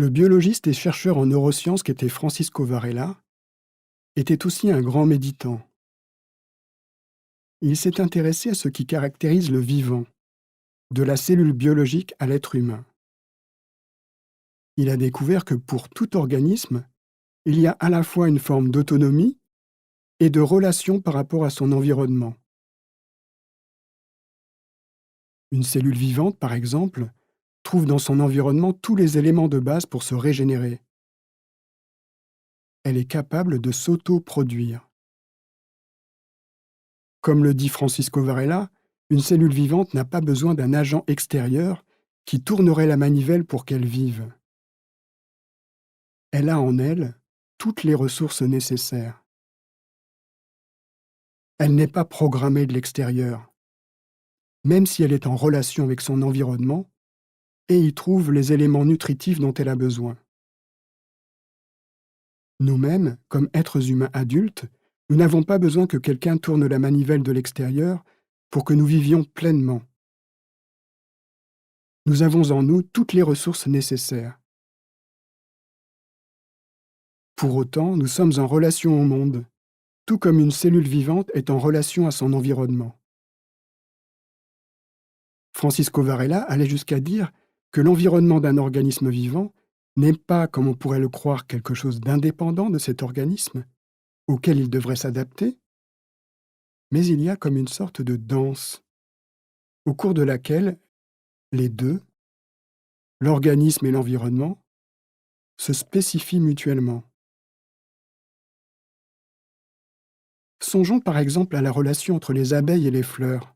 Le biologiste et chercheur en neurosciences qu'était Francisco Varela était aussi un grand méditant. Il s'est intéressé à ce qui caractérise le vivant, de la cellule biologique à l'être humain. Il a découvert que pour tout organisme, il y a à la fois une forme d'autonomie et de relation par rapport à son environnement. Une cellule vivante, par exemple, trouve dans son environnement tous les éléments de base pour se régénérer. Elle est capable de s'auto-produire. Comme le dit Francisco Varela, une cellule vivante n'a pas besoin d'un agent extérieur qui tournerait la manivelle pour qu'elle vive. Elle a en elle toutes les ressources nécessaires. Elle n'est pas programmée de l'extérieur, même si elle est en relation avec son environnement et y trouve les éléments nutritifs dont elle a besoin. Nous-mêmes, comme êtres humains adultes, nous n'avons pas besoin que quelqu'un tourne la manivelle de l'extérieur pour que nous vivions pleinement. Nous avons en nous toutes les ressources nécessaires. Pour autant, nous sommes en relation au monde, tout comme une cellule vivante est en relation à son environnement. Francisco Varela allait jusqu'à dire que l'environnement d'un organisme vivant n'est pas, comme on pourrait le croire, quelque chose d'indépendant de cet organisme, auquel il devrait s'adapter, mais il y a comme une sorte de danse, au cours de laquelle les deux, l'organisme et l'environnement, se spécifient mutuellement. Songeons par exemple à la relation entre les abeilles et les fleurs.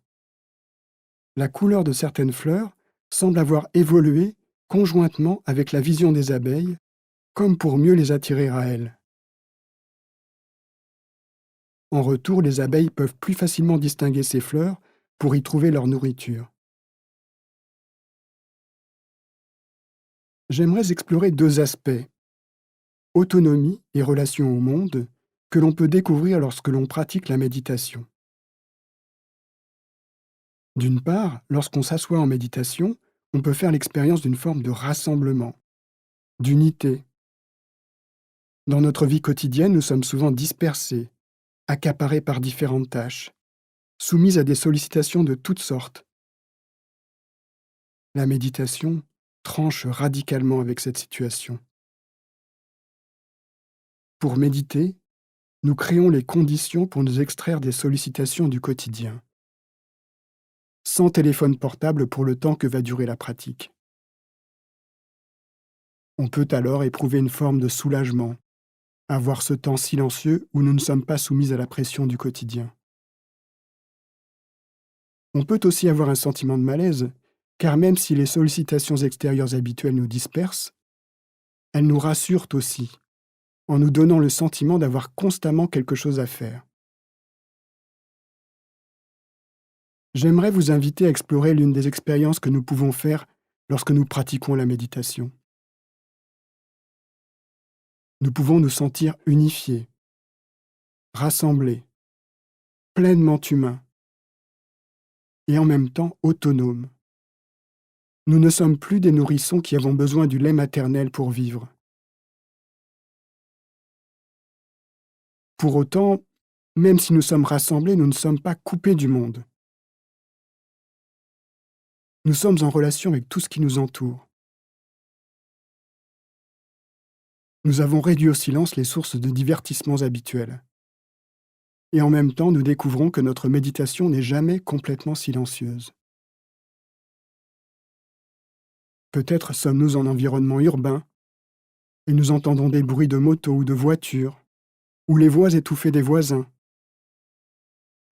La couleur de certaines fleurs semble avoir évolué conjointement avec la vision des abeilles, comme pour mieux les attirer à elles. En retour, les abeilles peuvent plus facilement distinguer ces fleurs pour y trouver leur nourriture. J'aimerais explorer deux aspects, autonomie et relation au monde, que l'on peut découvrir lorsque l'on pratique la méditation. D'une part, lorsqu'on s'assoit en méditation, on peut faire l'expérience d'une forme de rassemblement, d'unité. Dans notre vie quotidienne, nous sommes souvent dispersés, accaparés par différentes tâches, soumis à des sollicitations de toutes sortes. La méditation tranche radicalement avec cette situation. Pour méditer, nous créons les conditions pour nous extraire des sollicitations du quotidien, sans téléphone portable pour le temps que va durer la pratique. On peut alors éprouver une forme de soulagement, avoir ce temps silencieux où nous ne sommes pas soumis à la pression du quotidien. On peut aussi avoir un sentiment de malaise, car même si les sollicitations extérieures habituelles nous dispersent, elles nous rassurent aussi, en nous donnant le sentiment d'avoir constamment quelque chose à faire. J'aimerais vous inviter à explorer l'une des expériences que nous pouvons faire lorsque nous pratiquons la méditation. Nous pouvons nous sentir unifiés, rassemblés, pleinement humains et en même temps autonomes. Nous ne sommes plus des nourrissons qui avons besoin du lait maternel pour vivre. Pour autant, même si nous sommes rassemblés, nous ne sommes pas coupés du monde. Nous sommes en relation avec tout ce qui nous entoure. Nous avons réduit au silence les sources de divertissements habituels. Et en même temps, nous découvrons que notre méditation n'est jamais complètement silencieuse. Peut-être sommes-nous en environnement urbain et nous entendons des bruits de motos ou de voitures, ou les voix étouffées des voisins,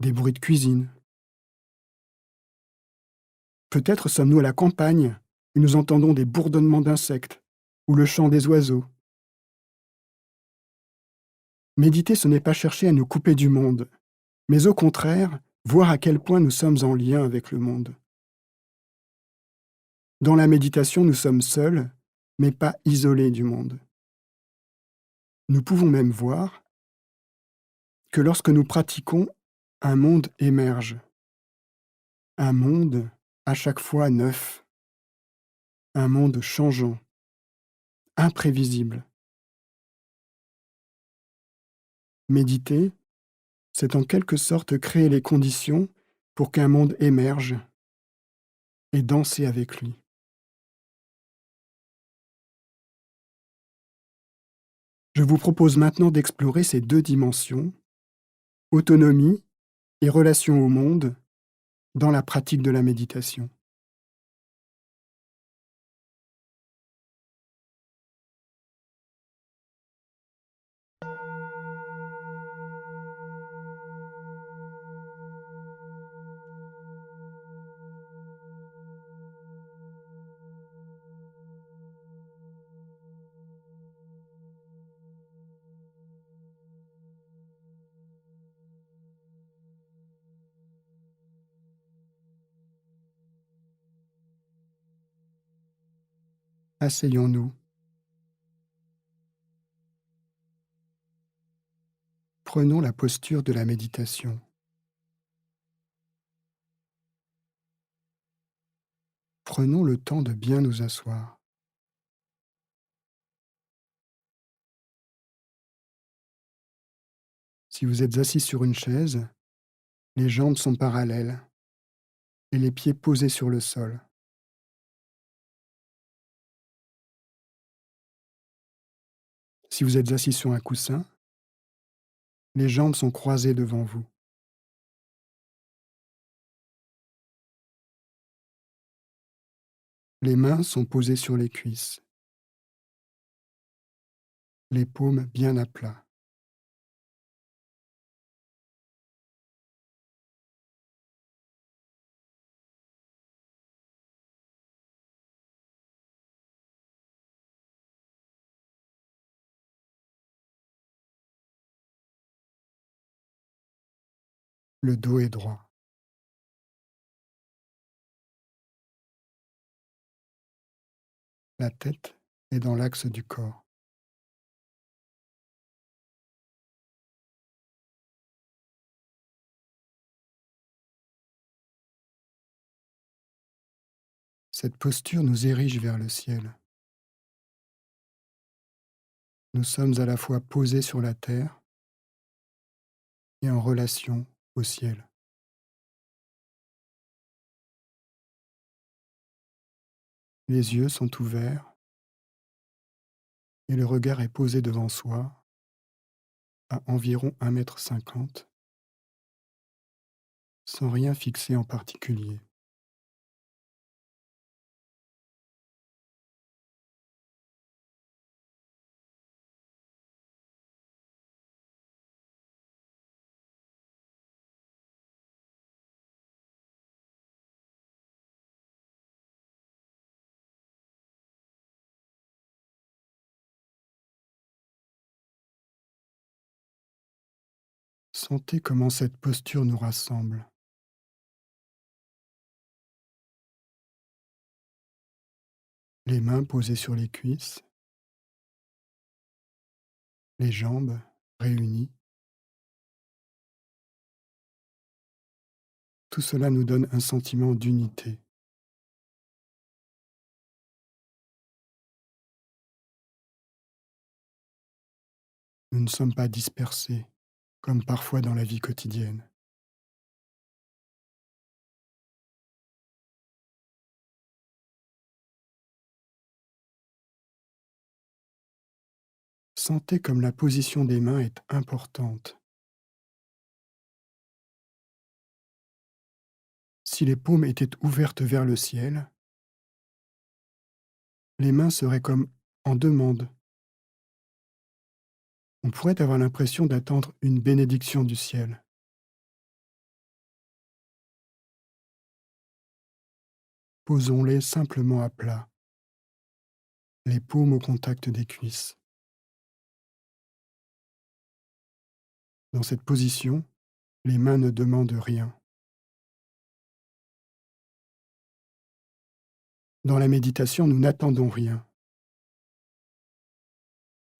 des bruits de cuisine. Peut-être sommes-nous à la campagne et nous entendons des bourdonnements d'insectes ou le chant des oiseaux. Méditer, ce n'est pas chercher à nous couper du monde, mais au contraire, voir à quel point nous sommes en lien avec le monde. Dans la méditation, nous sommes seuls, mais pas isolés du monde. Nous pouvons même voir que lorsque nous pratiquons, un monde émerge. Un monde à chaque fois neuf. Un monde changeant. imprévisible. Méditer, c'est en quelque sorte créer les conditions pour qu'un monde émerge et danser avec lui. Je vous propose maintenant d'explorer ces deux dimensions, autonomie et relation au monde, dans la pratique de la méditation. Asseyons-nous. Prenons la posture de la méditation. Prenons le temps de bien nous asseoir. Si vous êtes assis sur une chaise, les jambes sont parallèles et les pieds posés sur le sol. Si vous êtes assis sur un coussin, les jambes sont croisées devant vous. Les mains sont posées sur les cuisses, les paumes bien à plat. Le dos est droit. La tête est dans l'axe du corps. Cette posture nous érige vers le ciel. Nous sommes à la fois posés sur la terre et en relation au ciel. Les yeux sont ouverts et le regard est posé devant soi à environ 1,50 m, sans rien fixer en particulier. Sentez comment cette posture nous rassemble. Les mains posées sur les cuisses, les jambes réunies. Tout cela nous donne un sentiment d'unité. Nous ne sommes pas dispersés, comme parfois dans la vie quotidienne. Sentez comme la position des mains est importante. Si les paumes étaient ouvertes vers le ciel, les mains seraient comme en demande. On pourrait avoir l'impression d'attendre une bénédiction du ciel. Posons-les simplement à plat, les paumes au contact des cuisses. Dans cette position, les mains ne demandent rien. Dans la méditation, nous n'attendons rien.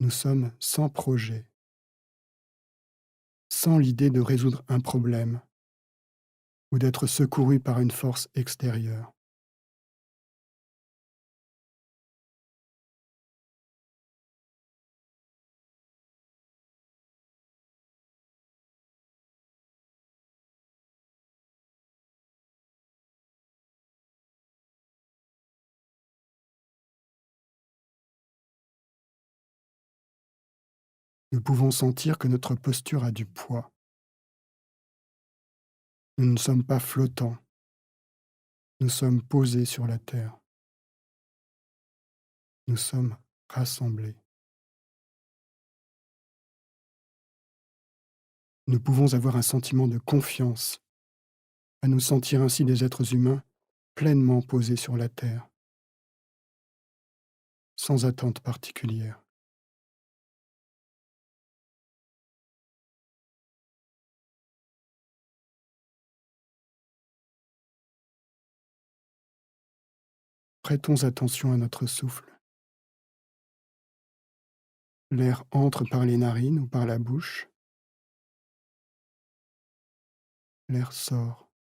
Nous sommes sans projet, sans l'idée de résoudre un problème ou d'être secourus par une force extérieure. Nous pouvons sentir que notre posture a du poids. Nous ne sommes pas flottants, nous sommes posés sur la terre. Nous sommes rassemblés. Nous pouvons avoir un sentiment de confiance, à nous sentir ainsi des êtres humains pleinement posés sur la terre, sans attente particulière. Prêtons attention à notre souffle. L'air entre par les narines ou par la bouche. L'air sort.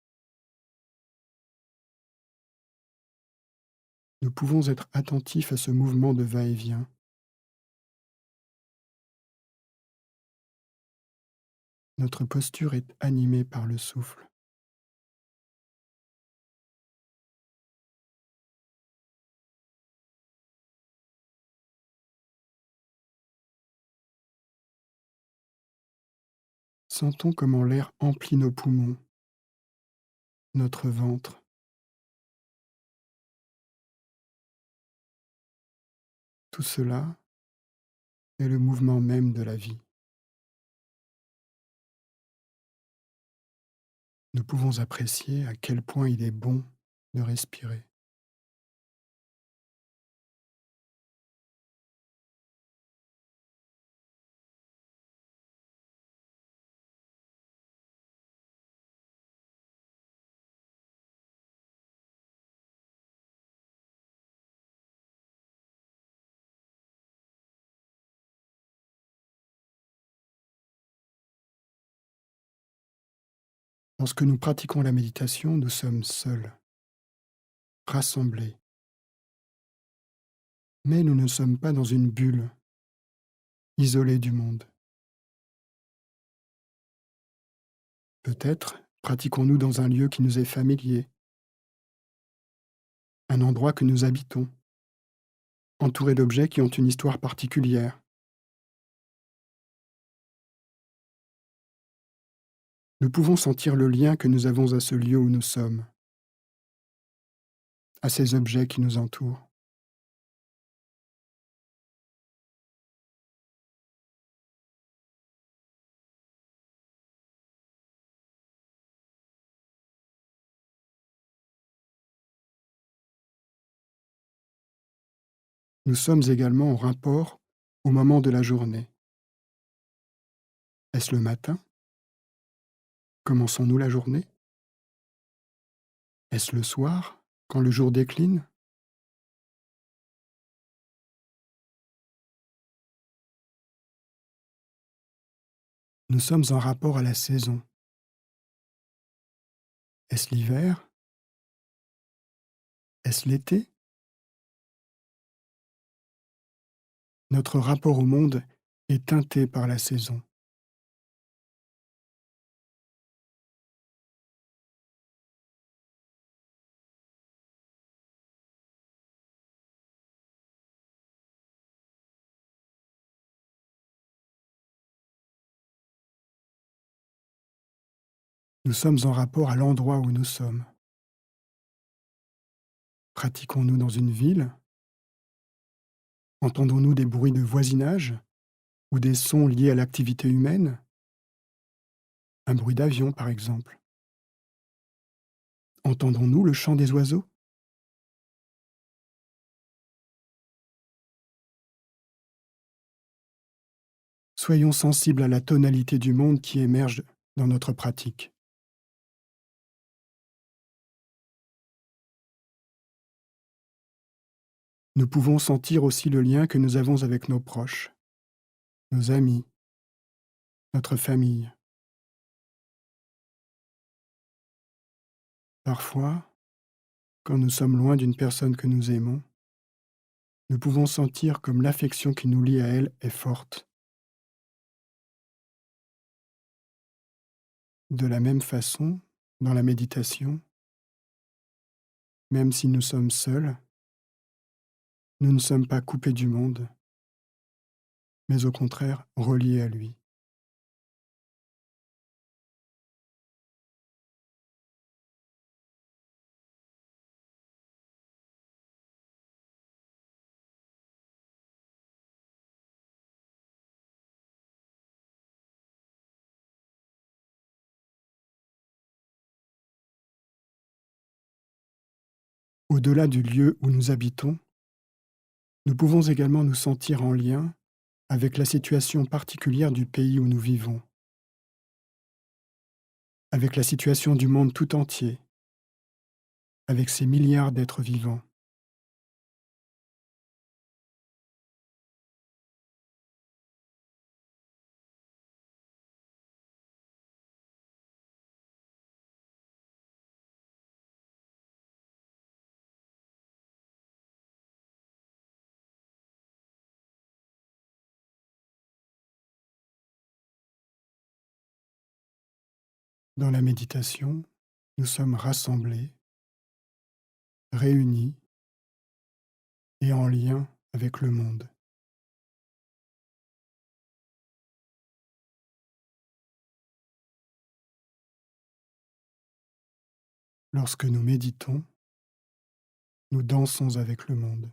Nous pouvons être attentifs à ce mouvement de va-et-vient. Notre posture est animée par le souffle. Sentons comment l'air emplit nos poumons, notre ventre. Tout cela est le mouvement même de la vie. Nous pouvons apprécier à quel point il est bon de respirer. Lorsque nous pratiquons la méditation, nous sommes seuls, rassemblés, mais nous ne sommes pas dans une bulle, isolés du monde. Peut-être pratiquons-nous dans un lieu qui nous est familier, un endroit que nous habitons, entouré d'objets qui ont une histoire particulière. Nous pouvons sentir le lien que nous avons à ce lieu où nous sommes, à ces objets qui nous entourent. Nous sommes également en rapport au moment de la journée. Est-ce le matin? Commençons-nous la journée? Est-ce le soir, quand le jour décline? Nous sommes en rapport à la saison. Est-ce l'hiver? Est-ce l'été? Notre rapport au monde est teinté par la saison. Nous sommes en rapport à l'endroit où nous sommes. Pratiquons-nous dans une ville? Entendons-nous des bruits de voisinage ou des sons liés à l'activité humaine? Un bruit d'avion, par exemple. Entendons-nous le chant des oiseaux? Soyons sensibles à la tonalité du monde qui émerge dans notre pratique. Nous pouvons sentir aussi le lien que nous avons avec nos proches, nos amis, notre famille. Parfois, quand nous sommes loin d'une personne que nous aimons, nous pouvons sentir comme l'affection qui nous lie à elle est forte. De la même façon, dans la méditation, même si nous sommes seuls, nous ne sommes pas coupés du monde, mais au contraire reliés à lui. Au-delà du lieu où nous habitons, nous pouvons également nous sentir en lien avec la situation particulière du pays où nous vivons, avec la situation du monde tout entier, avec ces milliards d'êtres vivants. Dans la méditation, nous sommes rassemblés, réunis et en lien avec le monde. Lorsque nous méditons, nous dansons avec le monde.